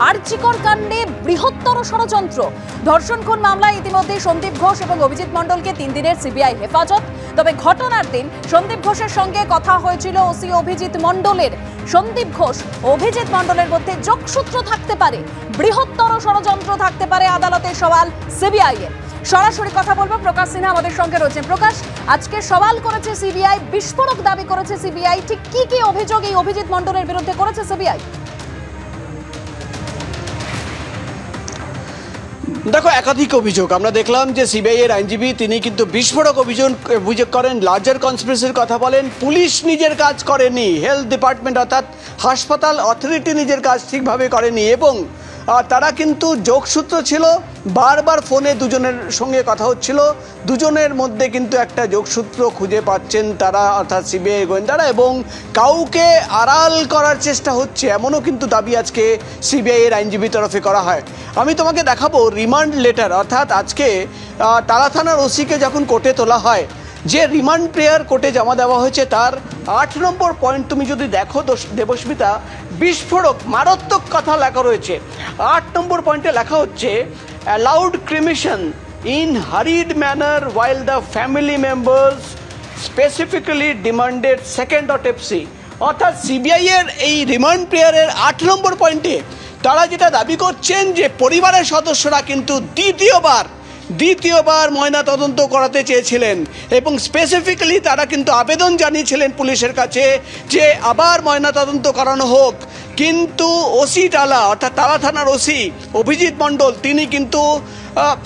আরজিকর কাণ্ডে বৃহত্তর ষড়যন্ত্র। ধর্ষণ খুন মামলায় ইতিমধ্যে সন্দীপ ঘোষ এবং অভিজিৎ মণ্ডলকে 3 দিনের সিবিআই হেফাজত। তবে ঘটনার দিন সন্দীপ ঘোষের সঙ্গে কথা হয়েছিল ওসি অভিজিৎ মণ্ডলের। সন্দীপ ঘোষ অভিজিৎ মণ্ডলের মধ্যে যোগসূত্র থাকতে পারে, বৃহত্তর ষড়যন্ত্র থাকতে পারে, আদালতের সওয়াল সিবিআই এর। সরাসরি কথা বলবো, প্রকাশ সিনহা আমাদের সঙ্গে রয়েছেন। প্রকাশ, আজকে সওয়াল করেছে সিবিআই, বিস্ফোরক দাবি করেছে সিবিআই, ঠিক কি কি অভিযোগ এই অভিজিৎ মণ্ডলের বিরুদ্ধে করেছে সিবিআই? দেখো, একাধিক অভিযোগ আমরা দেখলাম যে সিবিআই এর আইনজীবী তিনি কিন্তু বিস্ফোরক অভিযোগ করেন, লার্জার কনস্পিরেসির কথা বলেন। পুলিশ নিজের কাজ করেনি, হেলথ ডিপার্টমেন্ট অর্থাৎ হাসপাতাল অথরিটি নিজের কাজ ঠিকভাবে করেনি এবং তারা কিন্তু যোগসূত্র ছিল। বারবার ফোনে দুজনের সঙ্গে কথা হচ্ছিল, দুজনের মধ্যে কিন্তু একটা যোগসূত্র খুঁজে পাচ্ছেন তারা, অর্থাৎ সিবিআই গোয়েন্দারা, এবং কাউকে আড়াল করার চেষ্টা হচ্ছে, এমনও কিন্তু দাবি আজকে সিবিআই এর আইনজীবীর তরফে করা হয়। আমি তোমাকে দেখাবো রিমান্ড লেটার, অর্থাৎ আজকে টালা থানার ওসিকে যখন কোর্টে তোলা হয়, যে রিমান্ড প্রেয়ার কোর্টে জমা দেওয়া হয়েছে তার 8 নম্বর পয়েন্ট তুমি যদি দেখো দেবস্মিতা, বিস্ফোরক মারাত্মক কথা লেখা রয়েছে। 8 নম্বর পয়েন্টে লেখা হচ্ছে allowed cremation in hurried manner while the family members specifically demanded second autopsy। অর্থাৎ সিবিআই এর এই রিমান্ড প্রেয়ারের 8 নম্বর পয়েন্টে তারা যেটা দাবি করছেন যে পরিবারের সদস্যরা কিন্তু দ্বিতীয়বার ময়না তদন্ত করাতে চেয়েছিলেন এবং স্পেসিফিক্যালি তারা কিন্তু আবেদন জানিয়েছিলেন পুলিশের কাছে যে আবার ময়না তদন্ত করানো হোক। কিন্তু ওসি টালা, অর্থাৎ টালা থানার ওসি অভিজিৎ মণ্ডল, তিনি কিন্তু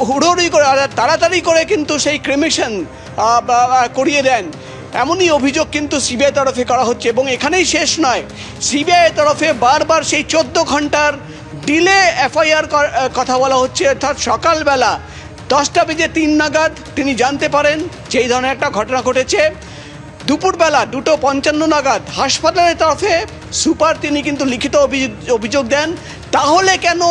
হুড়োহুড়ি করে তাড়াতাড়ি করে কিন্তু সেই ক্রিমেশন করিয়ে দেন। এমনই অভিযোগ কিন্তু সিবিআই তরফে করা হচ্ছে এবং এখানেই শেষ নয়, সিবিআই তরফে বারবার সেই 14 ঘন্টার ডিলে এফআইআর কথা বলা হচ্ছে। অর্থাৎ সকালবেলা 10:03 নাগাদ তিনি জানতে পারেন যে এই ধরনের একটা ঘটনা ঘটেছে। দুপুরবেলা 2:55 নাগাদ হাসপাতালের তরফে সুপার তিনি কিন্তু লিখিত অভিযোগ দেন। তাহলে কেন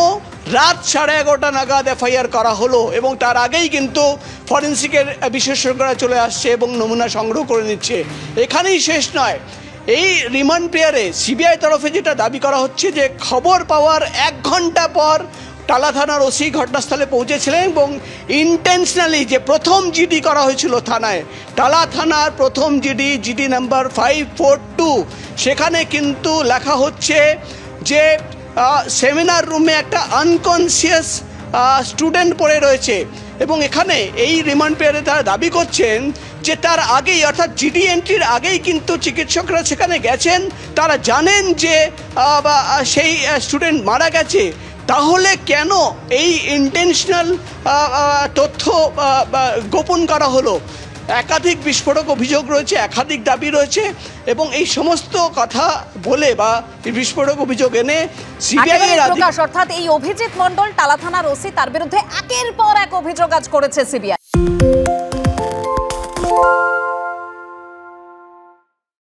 রাত 11:30 নাগাদ এফআইআর করা হলো? এবং তার আগেই কিন্তু ফরেন্সিকের বিশেষজ্ঞরা চলে আসছে এবং নমুনা সংগ্রহ করে নিচ্ছে। এখানেই শেষ নয়, এই রিমান্ড প্রেয়ারে সিবিআই তরফে যেটা দাবি করা হচ্ছে যে খবর পাওয়ার 1 ঘন্টা পর টালা থানার ওসি ঘটনাস্থলে পৌঁছেছিলেন এবং ইন্টেনশনালি যে প্রথম জিডি করা হয়েছিল থানায়, টালা থানার প্রথম জিডি নাম্বার 542, সেখানে কিন্তু লেখা হচ্ছে যে সেমিনার রুমে একটা আনকনসিয়াস স্টুডেন্ট পড়ে রয়েছে এবং এখানে এই রিমান্ড পেয়ারে তারা দাবি করছেন যে তার আগেই, অর্থাৎ জিডি এন্ট্রির আগেই কিন্তু চিকিৎসকরা সেখানে গেছেন, তারা জানেন যে সেই স্টুডেন্ট মারা গেছে। তাহলে কেন এই ইন্টেনশনাল তথ্য গোপন করা হলো? একাধিক বিস্ফোরক অভিযোগ রয়েছে, একাধিক দাবি রয়েছে এবং এই সমস্ত কথা বলে বা বিস্ফোরক অভিযোগ এনে সিবিআই এর অর্থাৎ এই অভিজিৎ মণ্ডল টালা থানার ওসি, তার বিরুদ্ধে একের পর এক অভিযোগ আজ করেছে সিবিআই।